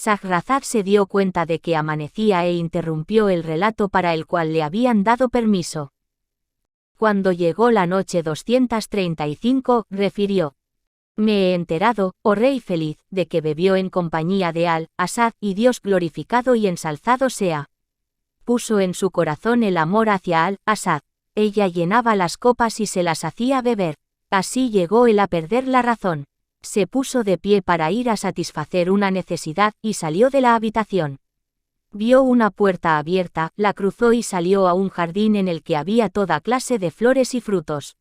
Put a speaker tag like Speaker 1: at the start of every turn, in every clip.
Speaker 1: Shahrazad se dio cuenta de que amanecía e interrumpió el relato para el cual le habían dado permiso. Cuando llegó la noche 235, refirió: Me he enterado, oh rey feliz, de que bebió en compañía de Al-Asad, y Dios glorificado y ensalzado sea. Puso en su corazón el amor hacia Al-Asad. Ella llenaba las copas y se las hacía beber. Así llegó él a perder la razón. Se puso de pie para ir a satisfacer una necesidad, y salió de la habitación. Vio una puerta abierta, la cruzó y salió a un jardín en el que había toda clase de flores y frutos.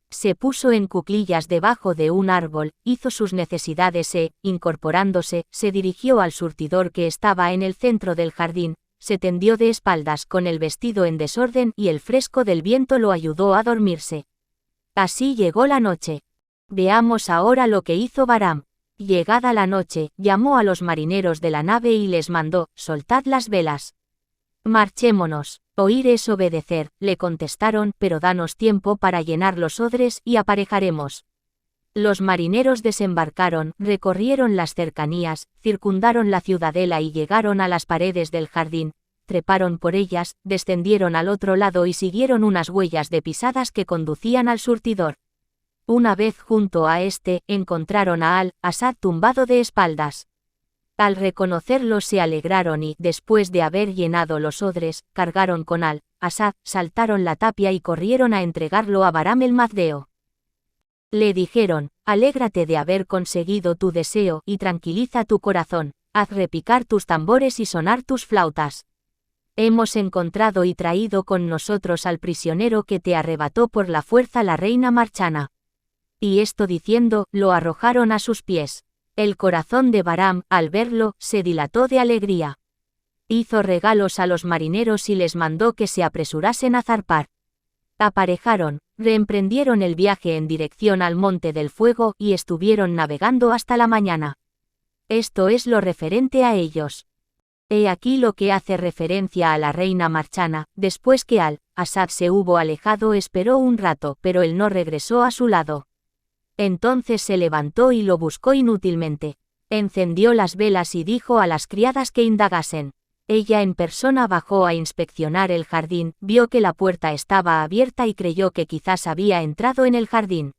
Speaker 1: Se puso en cuclillas debajo de un árbol, hizo sus necesidades e, incorporándose, se dirigió al surtidor que estaba en el centro del jardín, se tendió de espaldas con el vestido en desorden y el fresco del viento lo ayudó a dormirse. Así llegó la noche. Veamos ahora lo que hizo Bahram. Llegada la noche, llamó a los marineros de la nave y les mandó: soltad las velas. Marchémonos. Oír es obedecer, le contestaron, pero danos tiempo para llenar los odres y aparejaremos. Los marineros desembarcaron, recorrieron las cercanías, circundaron la ciudadela y llegaron a las paredes del jardín, treparon por ellas, descendieron al otro lado y siguieron unas huellas de pisadas que conducían al surtidor. Una vez junto a este, encontraron a Al-Asad tumbado de espaldas. Al reconocerlo se alegraron y, después de haber llenado los odres, cargaron con Al-Asad, saltaron la tapia y corrieron a entregarlo a Bahram el mazdeo. Le dijeron: alégrate de haber conseguido tu deseo y tranquiliza tu corazón, haz repicar tus tambores y sonar tus flautas. Hemos encontrado y traído con nosotros al prisionero que te arrebató por la fuerza la reina Marchana. Y esto diciendo, lo arrojaron a sus pies. El corazón de Bahram, al verlo, se dilató de alegría. Hizo regalos a los marineros y les mandó que se apresurasen a zarpar. Aparejaron, reemprendieron el viaje en dirección al Monte del Fuego y estuvieron navegando hasta la mañana. Esto es lo referente a ellos. He aquí lo que hace referencia a la reina Marchana: después que Al-Asad se hubo alejado esperó un rato, pero él no regresó a su lado. Entonces se levantó y lo buscó inútilmente. Encendió las velas y dijo a las criadas que indagasen. Ella en persona bajó a inspeccionar el jardín, vio que la puerta estaba abierta y creyó que quizás había entrado en el jardín.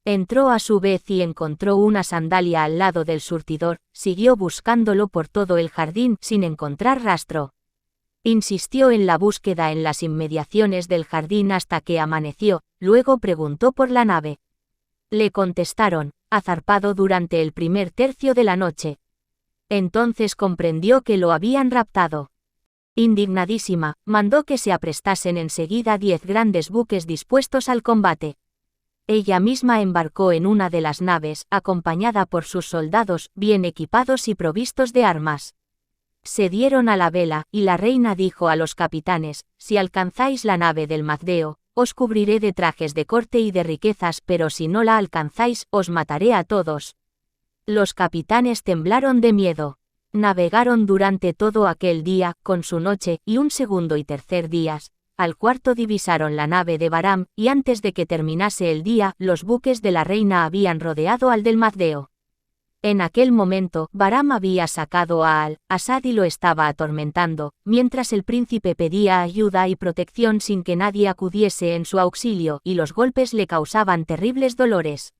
Speaker 1: Entró a su vez y encontró una sandalia al lado del surtidor, siguió buscándolo por todo el jardín sin encontrar rastro. Insistió en la búsqueda en las inmediaciones del jardín hasta que amaneció, luego preguntó por la nave. Le contestaron: ha zarpado durante el primer tercio de la noche. Entonces comprendió que lo habían raptado. Indignadísima, mandó que se aprestasen enseguida 10 grandes buques dispuestos al combate. Ella misma embarcó en una de las naves, acompañada por sus soldados, bien equipados y provistos de armas. Se dieron a la vela, y la reina dijo a los capitanes: si alcanzáis la nave del mazdeo, os cubriré de trajes de corte y de riquezas, pero si no la alcanzáis, os mataré a todos. Los capitanes temblaron de miedo. Navegaron durante todo aquel día, con su noche, y un segundo y tercer días. Al cuarto divisaron la nave de Bahram, y antes de que terminase el día, los buques de la reina habían rodeado al del mazdeo. En aquel momento, Bahram había sacado a Al-Asad y lo estaba atormentando, mientras el príncipe pedía ayuda y protección sin que nadie acudiese en su auxilio, y los golpes le causaban terribles dolores.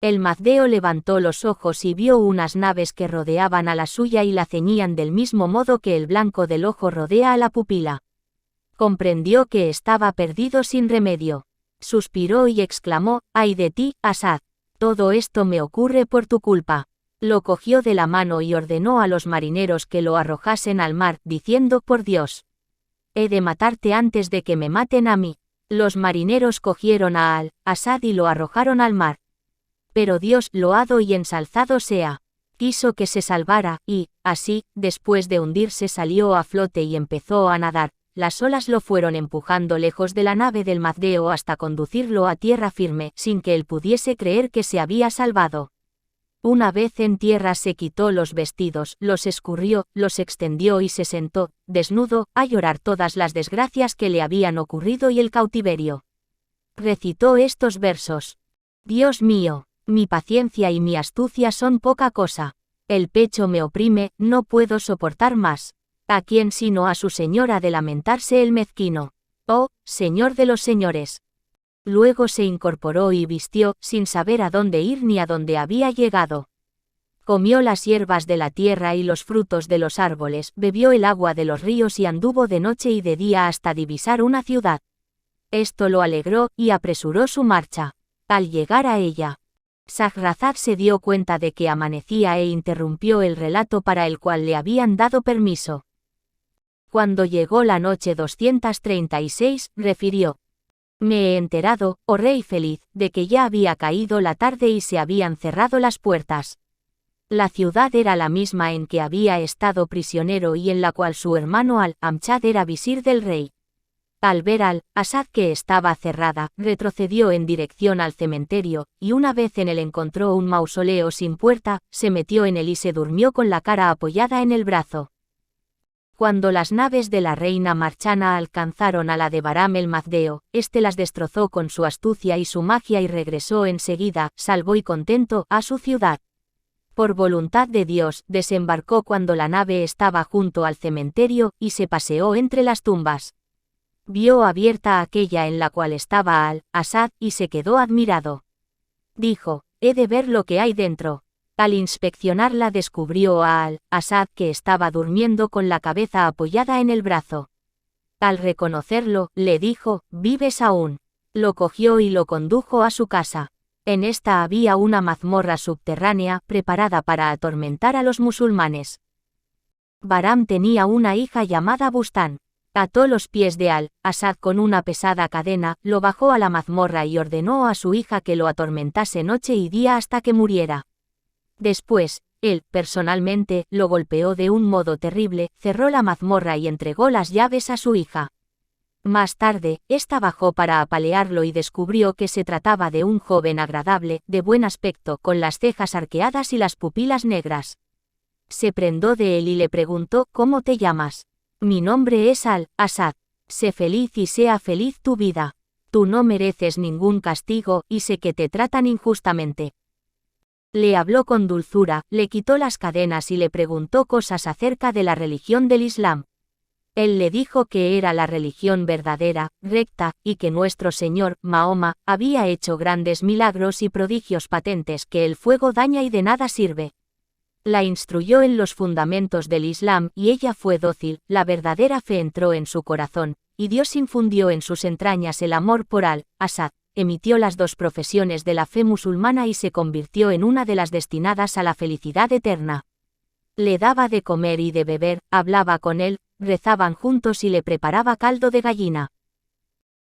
Speaker 1: El mazdeo levantó los ojos y vio unas naves que rodeaban a la suya y la ceñían del mismo modo que el blanco del ojo rodea a la pupila. Comprendió que estaba perdido sin remedio. Suspiró y exclamó: ¡ay de ti, Asad! Todo esto me ocurre por tu culpa. Lo cogió de la mano y ordenó a los marineros que lo arrojasen al mar, diciendo: por Dios, he de matarte antes de que me maten a mí. Los marineros cogieron a Al-Asad y lo arrojaron al mar. Pero Dios, loado y ensalzado sea, quiso que se salvara, y, así, después de hundirse salió a flote y empezó a nadar. Las olas lo fueron empujando lejos de la nave del mazdeo hasta conducirlo a tierra firme, sin que él pudiese creer que se había salvado. Una vez en tierra se quitó los vestidos, los escurrió, los extendió y se sentó, desnudo, a llorar todas las desgracias que le habían ocurrido y el cautiverio. Recitó estos versos: Dios mío, mi paciencia y mi astucia son poca cosa. El pecho me oprime, no puedo soportar más. ¿A quién sino a su señor ha de lamentarse el mezquino? Oh, señor de los señores. Luego se incorporó y vistió, sin saber a dónde ir ni a dónde había llegado. Comió las hierbas de la tierra y los frutos de los árboles, bebió el agua de los ríos y anduvo de noche y de día hasta divisar una ciudad. Esto lo alegró, y apresuró su marcha. Al llegar a ella, Shahrazad se dio cuenta de que amanecía e interrumpió el relato para el cual le habían dado permiso. Cuando llegó la noche 236, refirió: Me he enterado, oh rey feliz, de que ya había caído la tarde y se habían cerrado las puertas. La ciudad era la misma en que había estado prisionero y en la cual su hermano Al-Amchad era visir del rey. Al ver Al-Asad que estaba cerrada, retrocedió en dirección al cementerio, y una vez en él encontró un mausoleo sin puerta, se metió en él y se durmió con la cara apoyada en el brazo. Cuando las naves de la reina Marchana alcanzaron a la de Bahram el Mazdeo, este las destrozó con su astucia y su magia y regresó enseguida, salvo y contento, a su ciudad. Por voluntad de Dios, desembarcó cuando la nave estaba junto al cementerio, y se paseó entre las tumbas. Vio abierta aquella en la cual estaba Al-Asad, y se quedó admirado. Dijo: he de ver lo que hay dentro. Al inspeccionarla descubrió a Al-Asad que estaba durmiendo con la cabeza apoyada en el brazo. Al reconocerlo, le dijo: ¿vives aún? Lo cogió y lo condujo a su casa. En esta había una mazmorra subterránea, preparada para atormentar a los musulmanes. Bahram tenía una hija llamada Bustán. Ató los pies de Al-Asad con una pesada cadena, lo bajó a la mazmorra y ordenó a su hija que lo atormentase noche y día hasta que muriera. Después, él, personalmente, lo golpeó de un modo terrible, cerró la mazmorra y entregó las llaves a su hija. Más tarde, ésta bajó para apalearlo y descubrió que se trataba de un joven agradable, de buen aspecto, con las cejas arqueadas y las pupilas negras. Se prendó de él y le preguntó: ¿cómo te llamas? Mi nombre es Al-Asad. Sé feliz y sea feliz tu vida. Tú no mereces ningún castigo, y sé que te tratan injustamente. Le habló con dulzura, le quitó las cadenas y le preguntó cosas acerca de la religión del Islam. Él le dijo que era la religión verdadera, recta, y que nuestro Señor, Mahoma, había hecho grandes milagros y prodigios patentes que el fuego daña y de nada sirve. La instruyó en los fundamentos del Islam y ella fue dócil, la verdadera fe entró en su corazón, y Dios infundió en sus entrañas el amor por Al-Asad, emitió las dos profesiones de la fe musulmana y se convirtió en una de las destinadas a la felicidad eterna. Le daba de comer y de beber, hablaba con él, rezaban juntos y le preparaba caldo de gallina.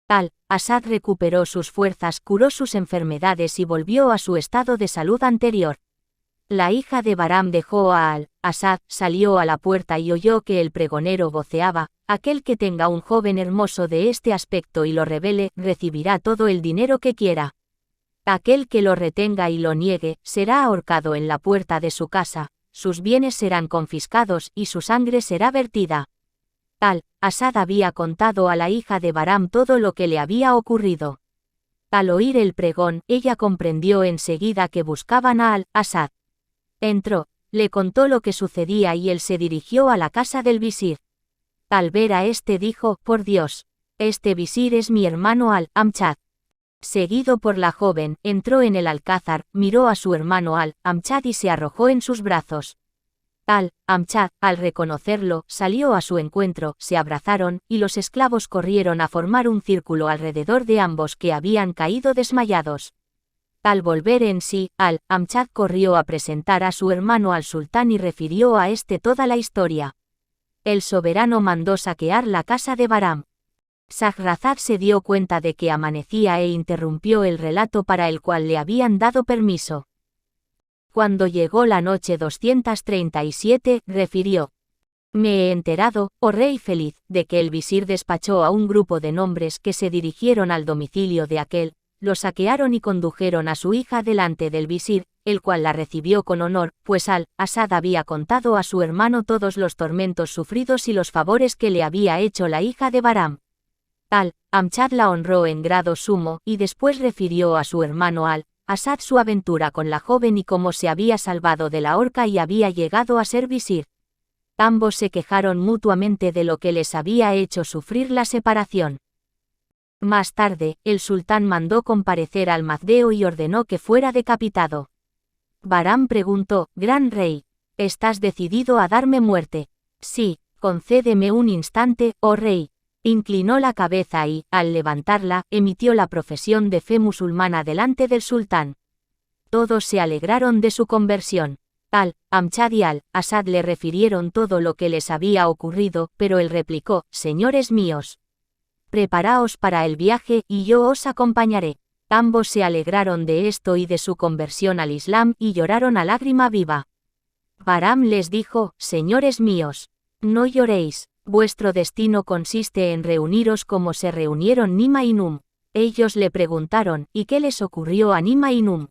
Speaker 1: Al-Asad recuperó sus fuerzas, curó sus enfermedades y volvió a su estado de salud anterior. La hija de Bahram dejó a Al-Asad, salió a la puerta y oyó que el pregonero voceaba: aquel que tenga un joven hermoso de este aspecto y lo revele, recibirá todo el dinero que quiera. Aquel que lo retenga y lo niegue, será ahorcado en la puerta de su casa, sus bienes serán confiscados y su sangre será vertida. Al-Asad había contado a la hija de Bahram todo lo que le había ocurrido. Al oír el pregón, ella comprendió enseguida que buscaban a Al-Asad. Entró, le contó lo que sucedía y él se dirigió a la casa del visir. Al ver a este dijo: por Dios, este visir es mi hermano Al-Amchad. Seguido por la joven, entró en el alcázar, miró a su hermano Al-Amchad y se arrojó en sus brazos. Al-Amchad, al reconocerlo, salió a su encuentro, se abrazaron, y los esclavos corrieron a formar un círculo alrededor de ambos que habían caído desmayados. Al volver en sí, Al-Amchad corrió a presentar a su hermano al sultán y refirió a este toda la historia. El soberano mandó saquear la casa de Bahram. Shahrazad se dio cuenta de que amanecía e interrumpió el relato para el cual le habían dado permiso. Cuando llegó la noche 237, refirió: me he enterado, oh rey feliz, de que el visir despachó a un grupo de hombres que se dirigieron al domicilio de aquel, lo saquearon y condujeron a su hija delante del visir, el cual la recibió con honor, pues Al-Asad había contado a su hermano todos los tormentos sufridos y los favores que le había hecho la hija de Bahram. Al-Amchad la honró en grado sumo, y después refirió a su hermano Asad su aventura con la joven y cómo se había salvado de la horca y había llegado a ser visir. Ambos se quejaron mutuamente de lo que les había hecho sufrir la separación. Más tarde, el sultán mandó comparecer al Mazdeo y ordenó que fuera decapitado. Bahram preguntó: «Gran rey, ¿estás decidido a darme muerte?» «Sí, concédeme un instante, oh rey». Inclinó la cabeza y, al levantarla, emitió la profesión de fe musulmana delante del sultán. Todos se alegraron de su conversión. Al-Amchad y Al-Asad le refirieron todo lo que les había ocurrido, pero él replicó: «Señores míos, preparaos para el viaje, y yo os acompañaré». Ambos se alegraron de esto y de su conversión al Islam y lloraron a lágrima viva. Bahram les dijo: «Señores míos, no lloréis. Vuestro destino consiste en reuniros como se reunieron Nima y Num». Ellos le preguntaron: «¿Y qué les ocurrió a Nima y Num?».